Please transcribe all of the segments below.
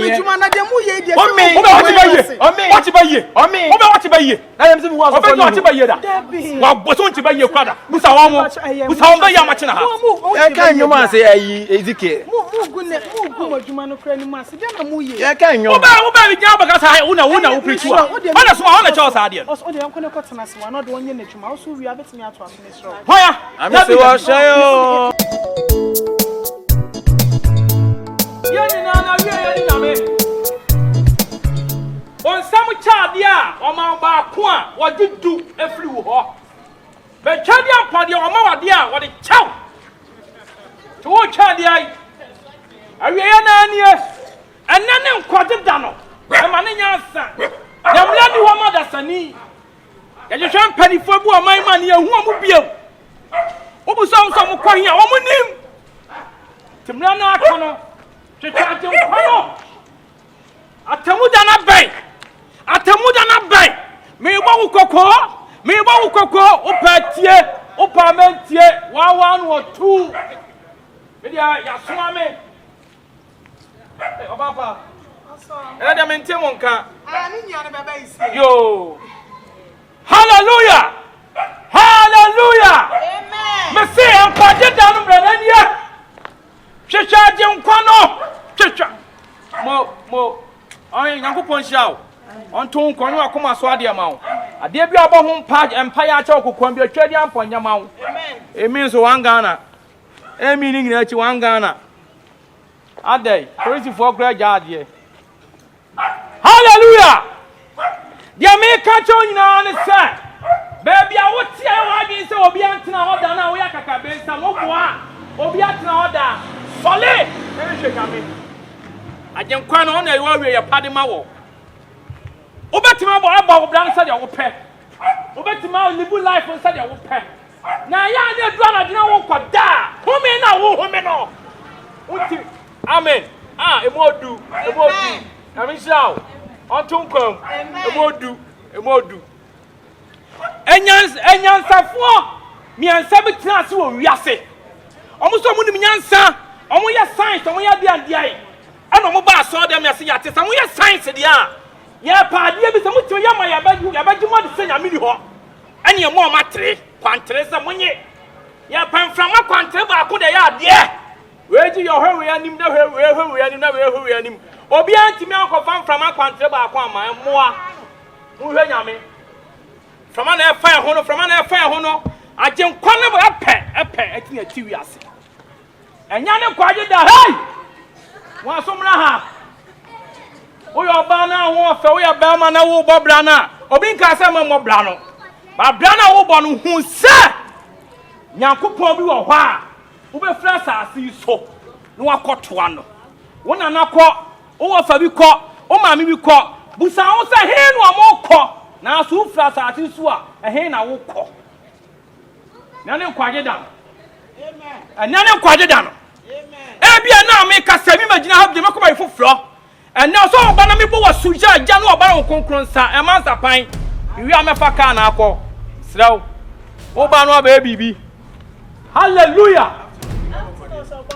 me juma na dem ye die. O me what ba ye? What ba ye? What ba ye? Na dem se mi wa so. What ba ye da? Wa boso nti ba ye kwada. Busa wa mo. Busa wa ba ya ma china ha. E kan nyoma se ayi ezike. Mu gu ma juma no kra ni ma se dem na mu ye. E kan nyoma. Wo ba mi nya ba ka sa wo preach wa. Ona so ona cho sa de. O de yanko ne ko tena se wa na de wonye na juma. O so wi abetimi ato aso ne sro. Hoya. Ami se wa shayo. Yeni na na wi yeni na me. On sam child ya, o ma ba ko a wo gidu efri wo ho. Be child ya pade o ma wade a wo de chaw. To wo child ya. Awi ya na anie. Enane nkwade da no. E ma ne nyansa. Dem la di wo ma da sani. Ya je hwan panifo bu o man ma ne ehu o mu biem. Wo bu so mo kwa hia o mu nim. Timra na aka no. Twetwaje nkwano. Atamuda na bai. Atamuda na bai. Me bo ukoko. Me bo ukoko opatie, opamentie, 1 or 2. Me dia ya so ame. Obapa. Ela dia mentem wonka. Ni nya ne baba isi. Yo. Hallelujah. Hallelujah. Amen. Me say ampaje danu brada nia. Twetwaje nkwano. Twetwa. Mo. Ai Nyankopon hia. Onto nkwano akoma so ade ma wo. Ade bi abo ho mpa ya cha okokon bi atwadi amponya ma wo. Amen. Emi so wangana. Emi ni ngina chi wangana. Adai, praise for great God here. Hallelujah. Dia me ka cho nyina ne say. Baby a woti e wa bi say obi antena oda na wo yakaka be nsa mo boa. Obi atena oda. Sole. E hwe kame. Agenkwa no na e wa we ye pade ma wo. Obetima bo aba wo bran say de wo pe. Obetima live life say de wo pe. Na ya ne dua na dina wo kwada. Home na wo home no. Uti amen. Emodu. Amishaw. Ontunkom. Emodu. Enyansafo. Miansa betina ase wo wiase. Omo so mu nim nyansa. Omo ye science, omo ye diai. Ana omo ba so dem yase yate. Sa mo ye science dia. Ye paade bi se mo tio ye ma ya baju mo de se nya mini ho. Ene ye mo matre, kwantre se monye. Ye panframa kwantre ba ko de ya de. Weji yo hwe anim na hwe anim na hwe anim. Obi antimi akofa mframa kwantre ba ko ama moa. Mo hwe nyame. Frama na efa ho no. Agenkwa ne bo epe atini atiwi ase. Enya ne kwaje da hey. Wa somra ha. Oyo ba na ho fe wo ya ba ma na wo bo bra na. Obi nka se mo bra no. Ba bra na wo bo no hu se. Nyankopon bi wo hɔ a. Wo be fra saasi so. No akoto ano. Wo na nakɔ, wo fa bi kɔ, wo maami bi kɔ. Busa wo se he no amokɔ. Na so fra saasi so a he na wo kɔ. Na ne kwaje da. Amen. Na ne kwaje da no. Amen. E bia na me kasa mi magina ha de makoma ifofro. Ene so oba na me bo wasuja agya no oba na konkron sa e man sapan. Iwi amefa ka na akɔ. Sraw. Oba no aba bibi. Hallelujah.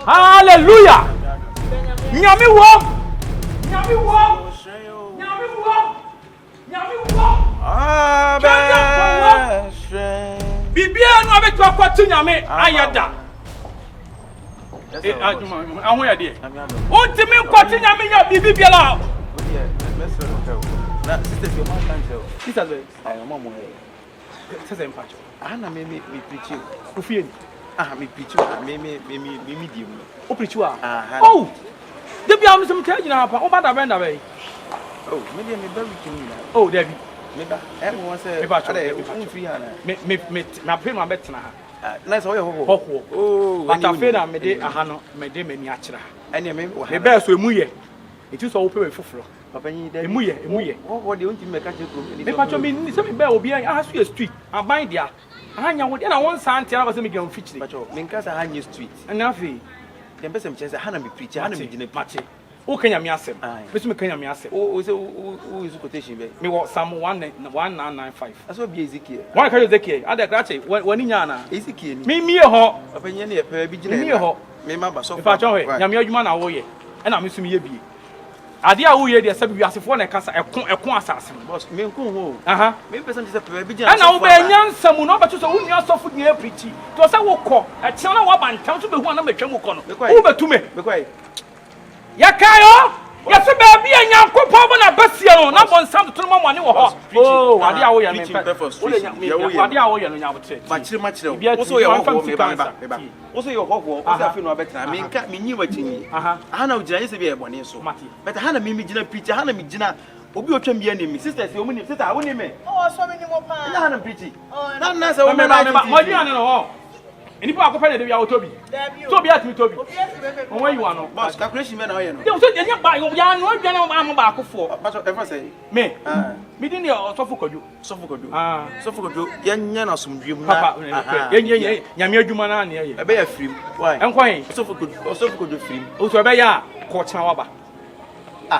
Hallelujah. Nyame wo. Bibia no abeto akwatu nyame ayada. Ahun ya de. Ontimi nkwatu nyame nya bibia la. Na sister your man can tell. Sister ze. Ay mama mo. Sister mpacho. Ana me preach. Ofie ni. Me preach. Me di mu. O preach wa. Oh. De bia am some tell you na pa. O ba da benda be. Oh, me dey me very king na. Oh, David. Me ba. Everyone say. Me free ana. Me na pray no abet na ha. Nice how you ho. Oh. But afei na me de aha no me de mani akira. Ene me wo ha. Me be so emu ye. Eti so wo pe we foforo. Papa nyi de. Emu ye. Wo de onti me ka che ko. Me pacho me se me be obi an aha so ye street. Aban dia. Ahanya wo de na won san tia na ba se me gam fichiri. Pacho me nka sa hanye street. Na afei dem pese me che say hana me preach, hana me gina mache. O kanya me asem. Me so me kanya me asem. O say o use quotation be. Me wo Psalm 1995. Aso bi Ezekiel. Why ka Ezekiel? Ada krache wani nya na. Ezekiel ni. Me ho. Papa nyi na e pa bi gina. Me ho. Me ma ba so. Me pacho he. Nyame adwuma na wo ye. E na me so me ye bi. ade a wo ye de sabi wiasefo na kasa ekon asase boss me nkun ho aha me person say pe bi gina na wo be nyansa mu no beto so wo nua sofo dia preach to say wo kɔ ɛkyɛn na wo ba ntam so be hu na metwa mu kɔ no wo betume me kwai ya kayo ya se ba bi enyankopɔ bo na basia no na bonsam to no mo ane wo hɔ oh ade a wo ye no ade a wo ye no nyabotre ma kyire wo so ye ho me ba wo so ye ho wo so afi no abetena me nka me nyi wachinyi aha na ugina yese bi e bone so but aha na me gina preach aha na me gina obi otwam bi anemi sisters ye omuni sister wo ni me oh so me ni mo pa aha na preach na say wo me na mo di ane no ho enipa akopɛ na de bia otobi tobi atimi tobi onwa yi wa no boss calculation me na oye no de so de nya ba yo ya no adwa na am ba akofo but ever say me me di ne Osofo Kwadwo Osofo Kwadwo yenya na somdwe mu papa yenye nyame adwuma na ne ye ebe ya firim why enkwan Osofo Kwadwo firim o so ebe ya kɔkyena waba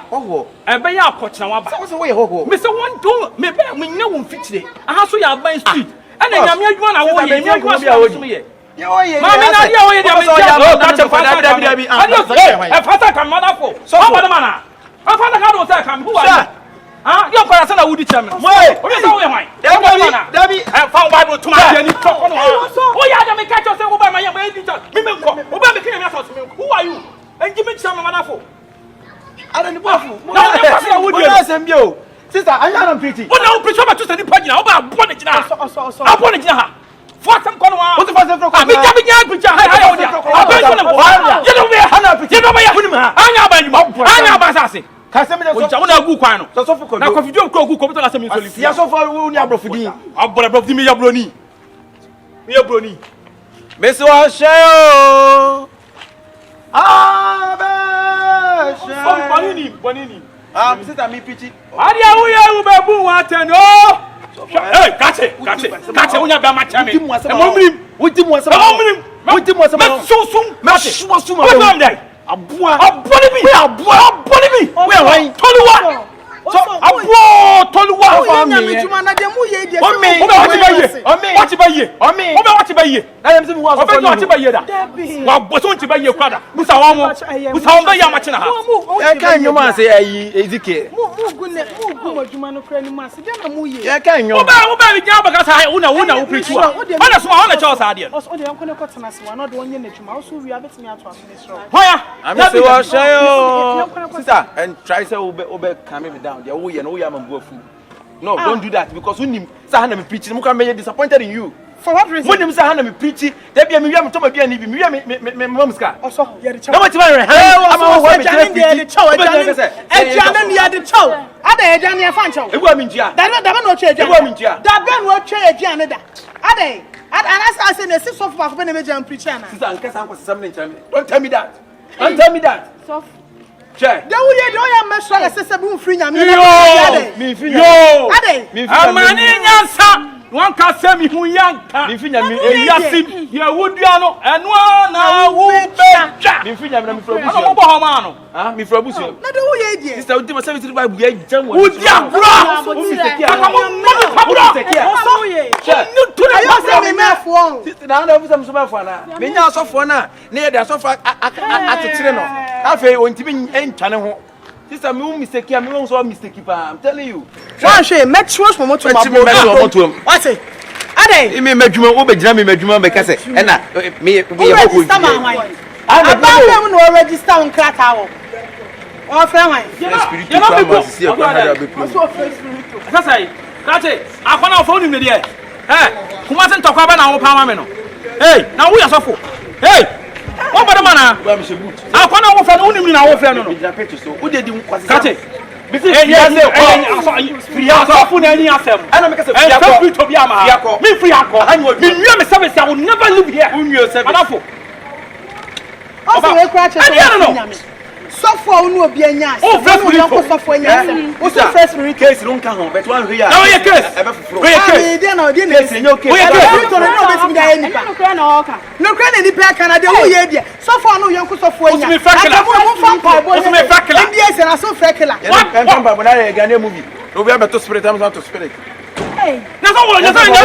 hoho ebe ya kɔkyena waba so wo ye hoho me se won do me be me nya won fitire aha so ya ban street ana nyame adwuma na wo ye nyame adwuma so ye mami na dia wo ye dia me ja ka che fa fasa kan mother fo so what man fasa kan do say kan who are you ko rasa na wudi chairman o be say wo ye hwan dabi fa bible to my dia ni to ko no o ya da me catch say wo ba ma ya ba di to me nko o ba me kire me aso me who are you enji me chairman mother fo ara ni bofu na o me fasa wudi na sem bi o sister anya na preach o na o preach ba to say ni pagina o ba bo ne gina abo ne gina ha Fortem kono wa. What the first from? Abi jabi nya preacher. Hi odia. Abenso na bo. You know where? Hana preacher. You know where? Huni ma. Anya ba nyuma. Anya ba sase. Ka se me so. Oja una gu kwan no. Osofo Kwadwo. Na kofi dum ko gu ko beto na se me so lifi. Ya so for wo ni abrofudin. Abora brofudin me ya broni. Me ya broni. Mesi wa sheo. Abe sheo. Bonini. Sister me preach. Adi awu ya u be bu wa teno. Hey, kache. Unya be ma chame. Wuti mu asema. We are Toluwa. So abo Toluwa fa mi. Na dem mu ye dia. What ba ye? Na dem se mi wa so. What ba ye da? Wa boso nti ba ye kwada. Busa wa mo be ya ma chena ha. E kan nyoma se ayi ezike. Mu gu adwuma no kra ni ma se dem na mu ye. E kan nyoma. Wo ba mi nya ba ka sa una wo preach wa. Ona so ona cha sa de. O de yanko ne ko tena se wa na de wonye na adwuma. O so wi abetimi ato aso ne sro. Hoya. Ami se wa sheo. Sister, and try say obe calm me down. There wo ye no wo ya mambu afu. No, don't do that because unim say hana me preach. Mu kan me disappointed in you. For what reason? When say hana me preach, there be me wi am to bia ni bi. Me wi me mom ska. Also, ye the chow. Na what you want? I'm wa me jani de chow. Ejani ni de chow. Ada ejani e fan chow. Ebu aminjia. Da no twa ejani. Ebu aminjia. Da ben wo twa ejani da. Ada I say na six of for be na me jam preacher na. Sister, anka san kwase sam nchame. Don't tell me that. So check. Da wo ye de o ya mesra na sese bu mfiri nyame. Yo. Me fi yo. Ada. Amani nyansa. One can say me who yanka. Me finya me yasim ye wodua no eno na wo beja. Me finya me from busu. Ano bo homa no. Ah, me from busu. Na de wo ye die. Sister, we dey 73 Bible ye jam wo. Wodia bra. Wo mi sekia. So ye. No to na I say me mefo. Sister, na na ofisa msomafo na. Me nya asofo na. Na ye dey asofo atetire no. Afi ontimi entwane ho. Sister, me mistake, me won so mistake pa. I'm telling you. One shey metros mo moto ma. What say? Ade. Me madwuma wo be gina me madwuma be kase. E na me ye hoko. Aba fam no register on krata wo. O fra wan. Spiritual mass see e kwa na be pro. So spiritual. Sasa kache akwana ofo ni me de e. Kuma se ntokwa ba na wo pa ma me no. Hey, na wo ya sofo. Hey. What about the man? I can't offer no one in our friend. Who did you catch it? Yes, free phone any asem. I don't make a free to be a man. Me free alcohol. Me service. I will never live here. So for no be anya. Oh, first for anya. What's the first case don't come home, but one here. No, your case. No case. No cry any pack and I do ye. So far no young so for anya. I so freckler. When I Ghana movie. No be able to spirit I'm not to spirit. Hey. Na so wo before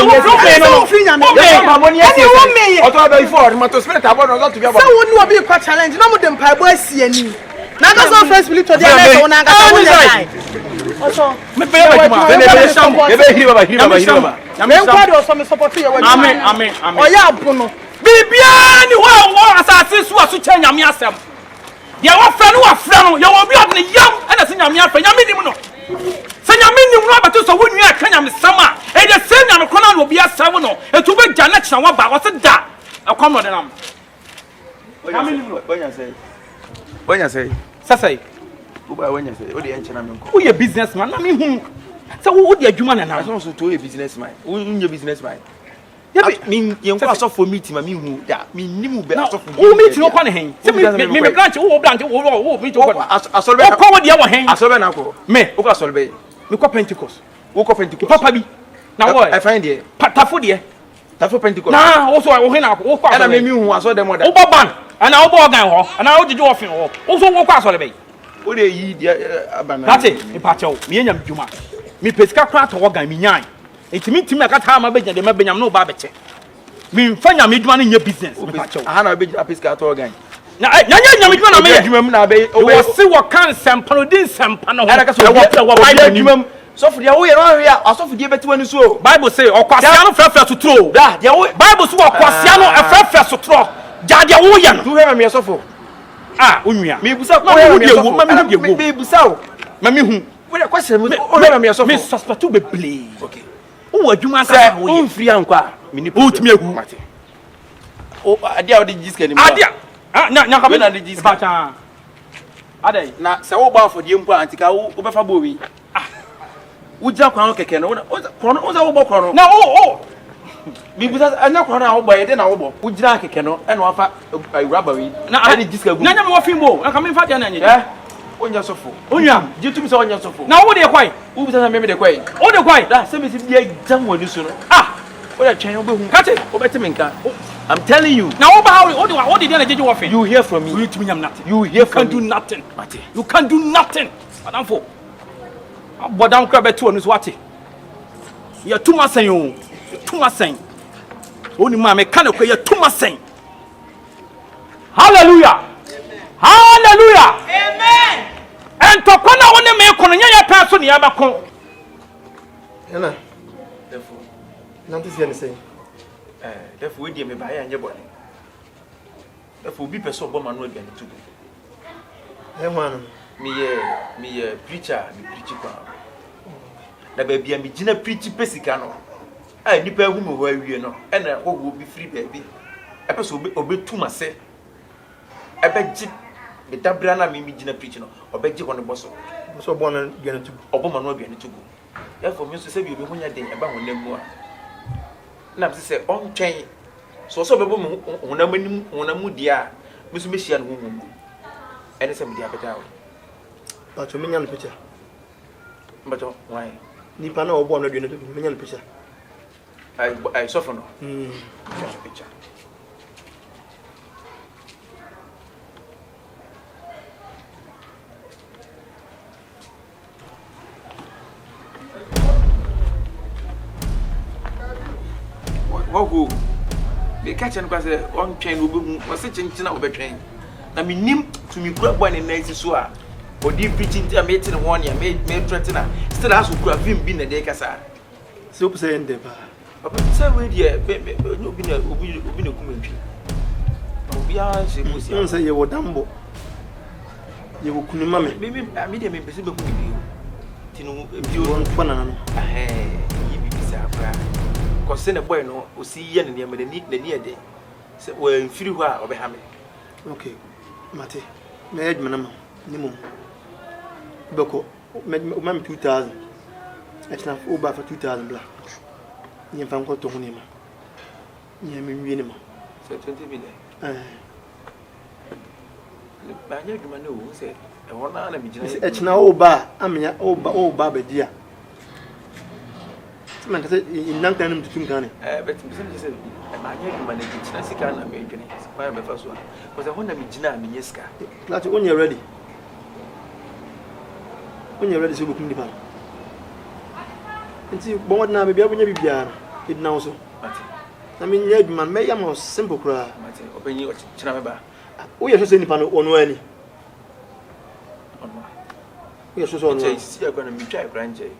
to be about. So we no be kwa challenge. No mo dem paibo asie ni. Naga so first split to the next one naga so one. Also, me pay ba juma. Ebe hiri baba. Me kwado so me support you. Amen. Oya apono. Bibia ni wo asase so aso cha nyame asem. Ye wo fra no ye wo bi odne yam ana se nyame afa nyame nim no. Se nyame nim no abato so wonu ya ka nyame sama. E de se nyame kona no obi asawo no. Etu be gya na kina wo ba wo se da. Akwam no de nam. Nyame nim no. Wanya say. Sasai. Uba wanya say. O de enchena me nko. Who ye businessman na me hu. Se wo de adwuma na na. So to ye businessman. Unye businessman. Me yenko Osofo meet ma me hu da. Me nimu be Osofo. Wo meet no kwa ne hen. Se me branch wo meet wo. Asolbe. Wo kwa wo de wo hen. Asolbe na ko. Me. Wo kwa asolbe. Me kwa Pentecost. Wo kwa Pentecost. Papa bi. Na wo. I find there. Patafo de. Tafo Pentecost. Na wo so wo hen na wo kwa. Ana me hu aso dem oda. Wo ban. Ana wo bo organ ho. Ana wo jeje wo fin ho. Wo so wo kwa asolbe. Wo de yi dia abana. That's it. Me pa chew. Me nyam djuma. Me pesika kra to organ me nyan. Entimi ntimi akata ma benya de ma benyam no ba beche. Me mfanya me djuma no nya business. Me pa chew. Aha na be pesika to organ. Na nya me djuma na me djuma mu na be wo se wo kan sempa no din sempa no ho. Ana ka so wo Bible djuma mu. Sofo dia wo ye no hwe a Osofo die beti wani so. Bible say okwasia no frefre to tro. Da dia wo Bible so okwasia no frefre so tro. Ja dia wo ye no. Tu hwe me Osofo. Ah, onwia. Me busa ko me me hu de wo. Me busa o. Ma me hu. Wo de question me o hwe me Osofo. Me suspect be play. Okay. Wo adwuma Say sa wo ye. on free anko a me ni Utimi agu. mate. O adia o de jiska ni mo. Adia. Ah, nya ka be na de jiska. Bacha. Adai. Na se wo ba afodie mpo antika wo be fa bo wi. Ah. Wo jira kwan keke no krono wo za wo bo krono. Na Me busa anya krono na wo bo ye de na wo bo. Wo jira keke no e na wa fa awuraba wi. Na de jiska gu. Na nya me wo fimbo. Na ka me fa dia na nya. Onya Osofo. Onwa. Jitu se onya Osofo. Na wo de kwai. Wo busa na me de kwai. Wo de kwai. Da se me si bia jam wani so no. Ah. Wo da twen wo be hu. Kate. Wo beti me nka. I'm telling you. Na wo ba how wo de dia na jeje wo fin. You hear from me. You nyam nothing. You hear from me. You me. can't do nothing. Mate. You can't do nothing. Madam fo. Abodam kra beto onu so ate. Ya tuma sen o. Tuma sen. Oni ma me kan ko ya tuma sen. Hallelujah. Hallelujah. Amen. En to kona woni me kono nya ya pa so ne ya ba kon. Ena. Therefore. Nanti si say. Therefore we dey me ba ya anye bone. Therefore bi person bo manu aduane tugu. Me ye preacher, me preach kwa. Na ba bia me gina preach pesika no. Ah nipa hu me ho awie no. E na wo bi free baby. E person obetum ase. E be gi me dabra na me gina preach no. Obeji ho ne boso. So bo na aduane tugu. Obo manu aduane tugu. Therefore me so say bi obi ho nya den e ba ho namu a. Na me say on twen. So bebo mo honamu dia. Me so me hia no hu. Ene se me dia beta o. But you mean picture. But why? Nipa na obo na aduane tugu. Mean picture. I suffer no. Picture. Wo be catch and say on train will be was such a obetwin. Na me nim to me kura boy na isi so a odi preaching to me tin one ya me threaten still has to kura film bi na dey kasa. So say ende ba. Papa say we dey obi na kumentwi. Obi a se musi. Non say ye wo dambo. Ye wo kunima me. Me dey me pese be kunu bi. Tinu bi Won fana no. Yi bi bisa kura. Cause the boy no o see ye ne me ni ade. Se wo mfiri ho a obeha me. Okay. Mate. Me adwuma na ni mo. Beko me 2000. Etina o ba for 2000 bla. Ni mfa nko to ho ni ma. Ni me nwie ni ma. Se 20 bi de. Ba nya adwuma na o se e wona na me gina. Etina o ba amnya o ba be dia. Man ka say in nan kan mutum kan but me say ma nya adwuma na gina sika na me dwene. Ba be fa so a. Because wona me gina me nyeska. Lati on you ready. When you're ready to book in the pan. And see, but now maybe I will be there. It now so. I mean, yeah, man, may am simple cry. Open you, Chinaba. We are just any pan on any. We so Jay, see, I'm going to be trying Grand Jay.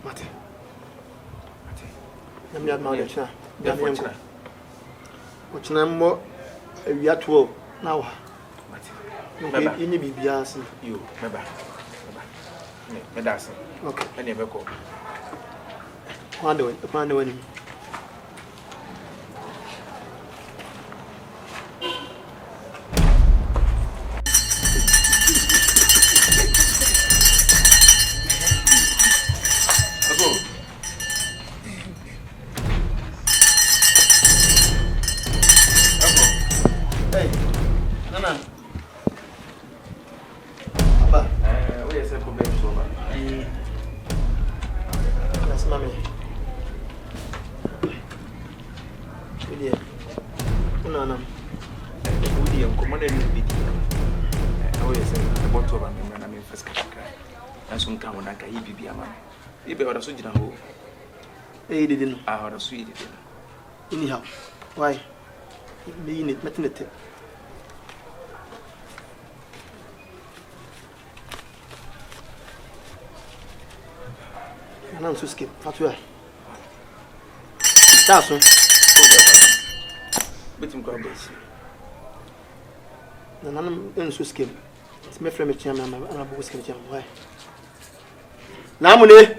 Mate. I'm not married. What's number? We are 12 now. You need to be asking you, remember. Medicine. Okay. I never call. Upon the winning. Anyhow, why? Being it, maternity. And I'm so scared. What you are? That's one. But I'm going to base. And I'm so scared. It's my friend, I'm a boss. Why? Now, money.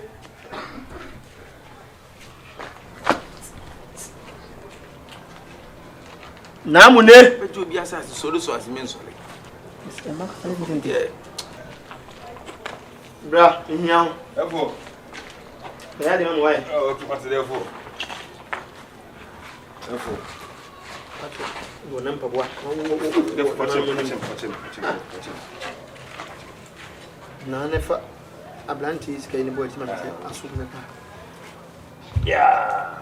Namune. But you be assassin, so as mentally. Bra, in young. Therefore, I had him away. oh, therefore. Go number one. None of a blanty is getting boy to my assume. Yeah.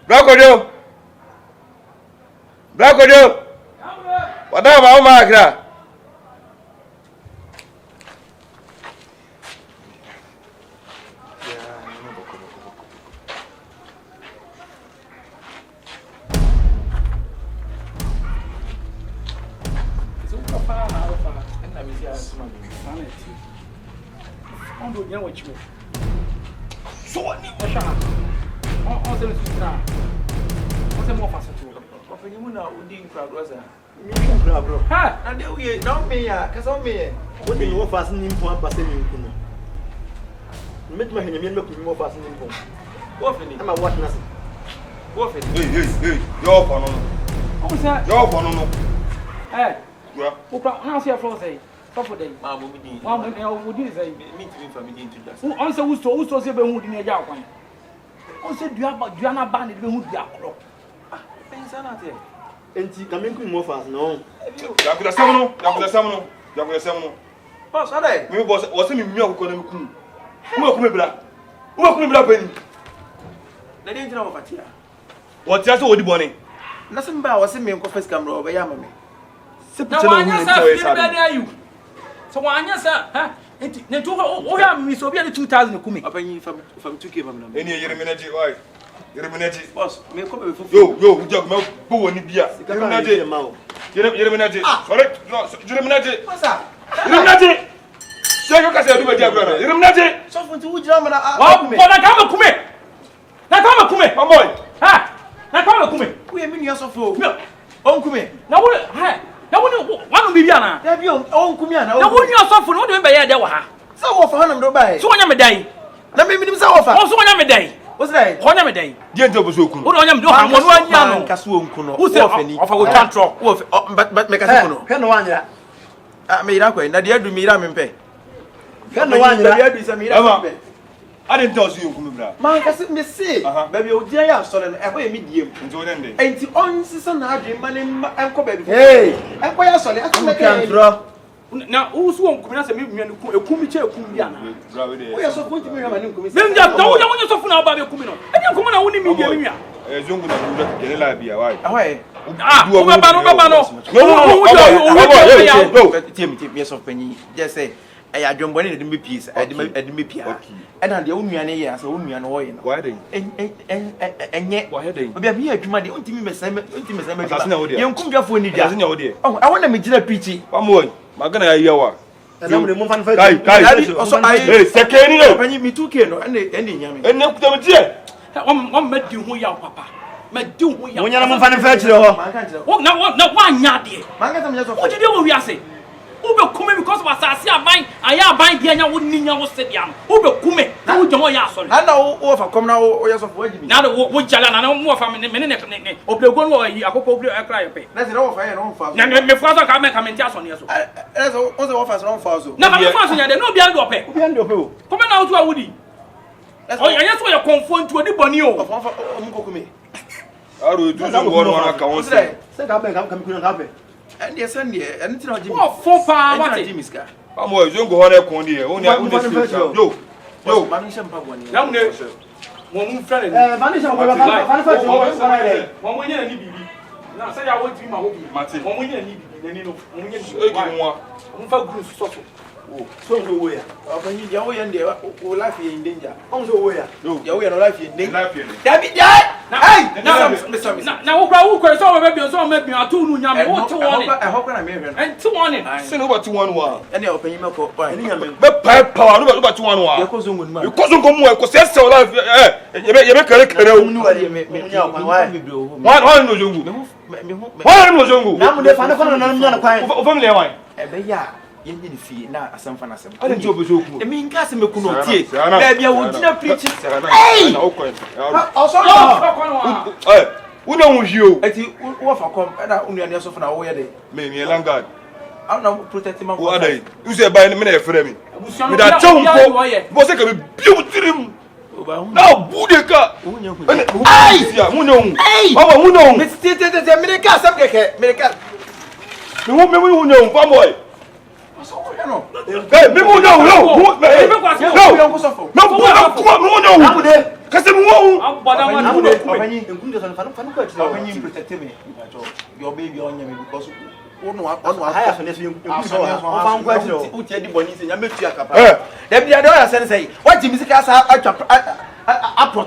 Bracodeu! Bracodeu! What about Magra? So what? You know, we didn't crowd was that. Bro. Ha! And we don't me, because of me. What do you want fasten in for passing? Make my name look more fasten in for. What? I'm a what nothing. What? Hey, your phone. What's that? Your phone. Hey, Yeah. who pronounce your floor say? Stop for them. Mamma, we did. One would you say? Meet me from me to just. Who answer who's to say the mood in a jar? Who said you have Diana Bandit the mood yard? Things are not here. And she coming to more fast, no. Yakuda Samuno. Boss, are they? Me boss was in milk on him. Who come bla? Who come bla penny? They didn't know what here. What just what the bonnie? Nothing about was in me first camera over Yamame. Now, I you. So, why, yes, sir? Huh? Oh, yeah, Miss Obia 2000 Kumi. Up in from 2 km. Any Yereminaji, why? Yereminaji. Boss, may come before. Yo, jog milk, who need beer. Yereminaji. Sorry, no, Yereminaji. What's that? Yereminaji. Shaka Casa, Yereminaji. So, for 2 German, Nakama, my boy. ha! Nakama Kumi. We have been your Osofo. No, Uncle. now what? Now, one will be Yana. Have you Uncle? Now, when you're so for not doing by Yadawa. So, for Hanam, buy. So, I'm a day. Let me meet himself. Also, I'm a day. What's that? One a day. Gentle Busuku. What I am doing, one young Casuun. who said of our control. But make a Penwanya. I made up when Nadia do me pay. Penwanya. I didn't tell you, Kumubra. Man, can me see. Baby, oh, dear, I saw an away medium. Ain't the only season I dream money and co baby. Hey, and why I saw it. I can't draw. Now, who's one coming as a Kumicha Kumiana? We are so going to be a man who Then just don't want to suffer about your Kumino. And you come on, I wouldn't mean As young as you get a library. away. no. Yes of penny. Just say I don't want it to be peace. I didn't be and the only years, only an oil. Why they? And yet, why they? But be a money, ultimate young Kunga for any doesn't know. Oh, I want to meet a peachy. One more. Magana Yawa. And I'm the Mufan also I second when you me took in any yummy. And no, one met you, papa. Met do when you're manufacturer. What not one yard, dear. What you do, we are saying? Who will come because of us? I buying, I am buying the annual wouldn't know what's the young. Who will come? Who don't know? I know over come now, or yes of wedding. Now the wood jalan, I know more from a minute of the one way. I hope I cry. That's it all for your own father. Now, my father come and just on yours. That's all of us on father. Now, my father, no beyond your pay. Come out to a woody. That's all. I just want to conform to a new bonio of me. How do you do that? One say, say, I'm and yes, and it's not Jimmy. Oh, 4 pounds, Jimmy's car. I'm always going to go on a condy. Only I will yo, Manisha Paboni. Now, one friend, Manisha, one year, and now say I want to be my hobby. Martin, 1 year, and you know, 1 year, so where? When you go in there, life in danger. Also, where? No, we are life in danger. David, hey, now, who can solve maybe or so maybe are 2 new yam. I hope I'm here. And 2 on it. Send over to 1. And they'll pay him up for but power over to 1. Because you come work, because that's so life. You make a career. One knows you. One knows you. Now, they find a family wine. Indi fi na asem fa na asem. I nti obezo ku. Emi nka asem ku no tie. Baby a wo gina preaching. Hey! Also no. Eh, wo na wo hio. Eti wo fa kom na unu ane so fa na wo ye de. Me me langard. I na protect man. Wo adai. You say buy me na e frɛ me. Me da chew mpo. Bo se ka me biu tirim. Na budeka. Ai! Mu na hu. Baba mu na hu. Me tete me ka asem keke. Me ka. Me hu na hu, boy. Hey, me mo no. Kasi mo. Protect me. Your baby on me because on higher finishing. Say what music has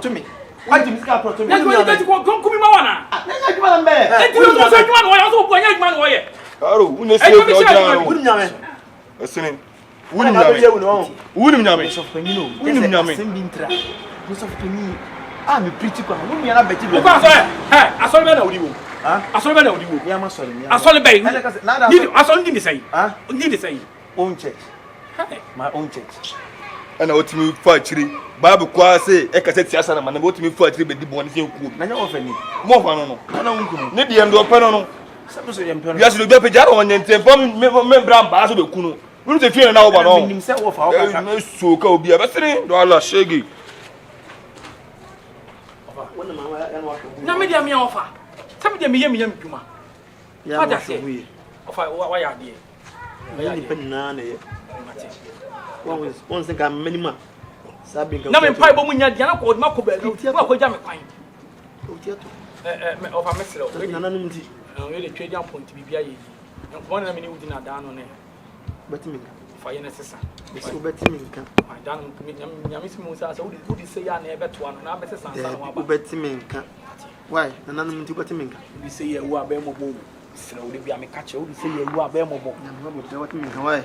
to me. What music approach to me? Listening. Wouldn't nyame. Simbintra. Osofo ni. I'm a pretty one. Wouldn't you bet you? I saw better with you. I saw better with you. I saw the bay. I saw you say. Need to say. Own church. My own church. And I want to fight tree. Bible kwase e ka tete asa na man go to me fight tree be di bon se ku. Na nya wo fani. Mo fa no no. Na wo ne de ndo pe no no. Sabu so yempe no. Ya so do pe jaro won nyente fam me bra mba so be ku no. We need to feel now about all. Nim say wo fa o ka. So ka obi abesere do ala shege. Wona ma wa yan wa ko. Na me dia me ofa. Sabu dia me yem dwuma. Ya wa say. Ofa wa ya de. Me ni pe na na ye. One thing I'm minimum. Na me pai bo munya dia na ko ma ko ba lu wa ko ja me kwan ofa meselo na nanum di we dey trade point bibia ye nko na me ni wudi na da no ne betimi fa ye na sesa so betimi nka fa da no me nyame simu sa so wudi se ya na e beto ano na be sesa sa no aba betimi nka why na nanum di betimi nka wudi se ye wu aba mo bo sira wudi bia me ka che wudi se ye wu aba mo bo na me betimi nka why